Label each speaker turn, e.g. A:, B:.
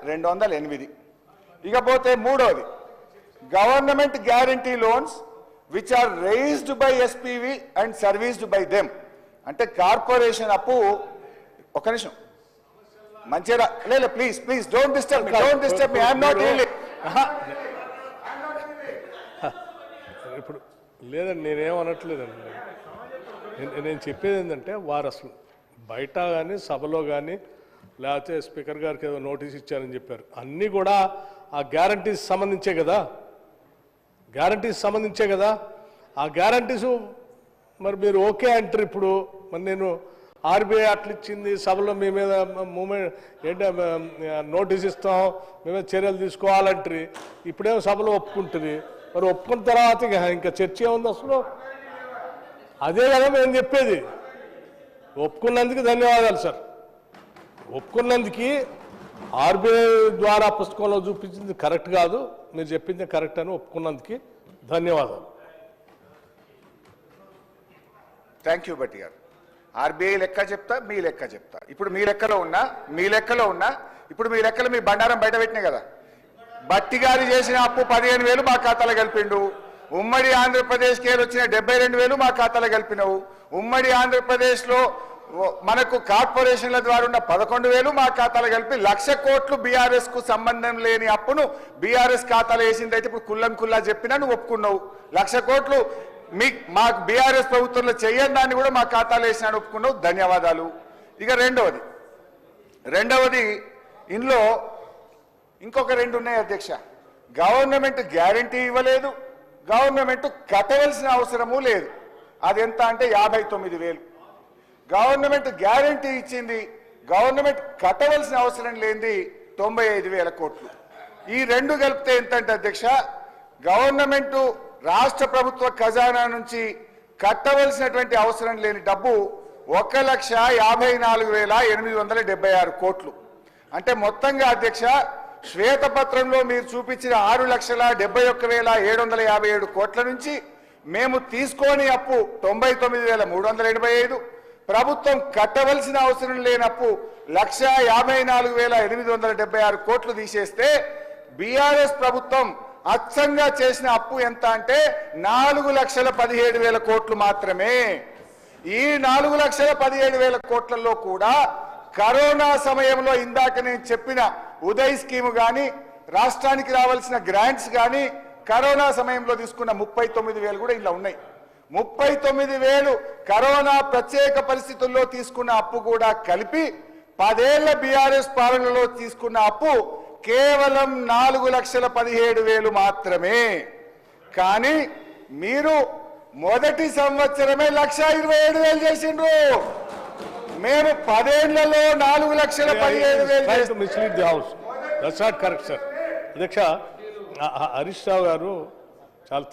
A: 208. ఇకపోతే మూడోది government guarantee loans which are raised by SPV and serviced by them. అంటే corporation అప్పు, ఒక నిమిషం మంచిగా లేదు, please don't disturb me, I'm not really.
B: ఇప్పుడు లేదండి, నేనేమనట్లేదండి. నేను చెప్పేది ఏంటంటే వారు అసలు బయట కానీ సభలో కానీ లేకపోతే స్పీకర్ గారికి ఏదో నోటీస్ ఇచ్చారని చెప్పారు. అన్నీ కూడా ఆ గ్యారంటీస్ సంబంధించే కదా, ఆ గ్యారంటీసు మరి మీరు ఓకే అంటారు. ఇప్పుడు మరి నేను ఆర్బీఐ అట్లా ఇచ్చింది, సభలో మీ మీద మూమెంట్ ఏంటి నోటీస్ ఇస్తాం, మీ మీద చర్యలు తీసుకోవాలంటారు. ఇప్పుడేమో సభలో ఒప్పుకుంటుంది. మరి ఒప్పుకున్న తర్వాత ఇంకా చర్చ ఏముంది అసలు? అదే కదా మేము చెప్పేది. ఒప్పుకున్నందుకు ధన్యవాదాలు సార్. ఒప్పుకున్నందుకు ఆర్బీఐ ద్వారా పుస్తకంలో చూపించింది కరెక్ట్ కాదు, మీరు చెప్పింది కరెక్ట్ అని ఒప్పుకున్నందుకు ధన్యవాదాలు.
A: థ్యాంక్ యూ భట్టి గారు. ఆర్బీఐ లెక్క చెప్తా, మీ లెక్క చెప్తా. ఇప్పుడు మీ లెక్కలో ఉన్నా ఇప్పుడు మీ లెక్కలు మీ బండారం బయట పెట్టినాయి కదా. భట్టి గారు చేసిన అప్పు 15,000 మా ఖాతాలో కలిపిండు. ఉమ్మడి ఆంధ్రప్రదేశ్కి వచ్చిన 72,000 మా ఖాతాలో కలిపినవు. ఉమ్మడి ఆంధ్రప్రదేశ్లో మనకు కార్పొరేషన్ల ద్వారా ఉన్న 11,000 మా ఖాతాలో కలిపి 1,00,000 కోట్లు బీఆర్ఎస్ కు సంబంధం లేని అప్పును బీఆర్ఎస్ ఖాతాలో వేసిందైతే ఇప్పుడు కుల్లా చెప్పినా నువ్వు ఒప్పుకున్నావు. 1,00,000 కోట్లు మాకు బీఆర్ఎస్ ప్రభుత్వంలో చెయ్యని దాన్ని కూడా మా ఖాతాలో వేసినా ఒప్పుకున్నావు, ధన్యవాదాలు. ఇక రెండవది ఇందులో ఇంకొక 2 ఉన్నాయి అధ్యక్ష. గవర్నమెంట్ గ్యారంటీ ఇవ్వలేదు, గవర్నమెంట్ కట్టవలసిన అవసరము లేదు. అది ఎంత అంటే 59,000. గవర్నమెంట్ గ్యారంటీ ఇచ్చింది, గవర్నమెంట్ కట్టవలసిన అవసరం లేనిది 95,000 కోట్లు. ఈ 2 కలిపితే ఎంతంటే అధ్యక్ష, గవర్నమెంట్ రాష్ట్ర ప్రభుత్వ ఖజానా నుంచి కట్టవలసినటువంటి అవసరం లేని డబ్బు 1,54,876 కోట్లు. అంటే మొత్తంగా అధ్యక్ష శ్వేతపత్రంలో మీరు చూపించిన 6,71,757 కోట్ల నుంచి మేము తీసుకోని అప్పు 99,385, ప్రభుత్వం కట్టవలసిన అవసరం లేనప్పు 1,54,876 కోట్లు తీసేస్తే బీఆర్ఎస్ ప్రభుత్వం అచ్చంగా చేసిన అప్పు ఎంత అంటే 4,17,000 కోట్లు మాత్రమే. ఈ 4,17,000 కోట్లలో కూడా కరోనా సమయంలో ఇందాక నేను చెప్పిన ఉదయ్ స్కీమ్ కానీ, రాష్ట్రానికి రావాల్సిన గ్రాంట్స్ కానీ, కరోనా సమయంలో తీసుకున్న 39,000 కూడా ఇలా ఉన్నాయి. 39,000 కరోనా ప్రత్యేక పరిస్థితుల్లో తీసుకున్న అప్పు కూడా కలిపి 10 ఏళ్ల బీఆర్ఎస్ పాలనలో తీసుకున్న అప్పు కేవలం 4,17,000 మాత్రమే. కానీ మీరు మొదటి సంవత్సరమే 1,27,000 చేసిండ్రు. మేము 10 ఏళ్లలో 4,17,000.
B: అధ్యక్ష హరీష్ రావు గారు చాలా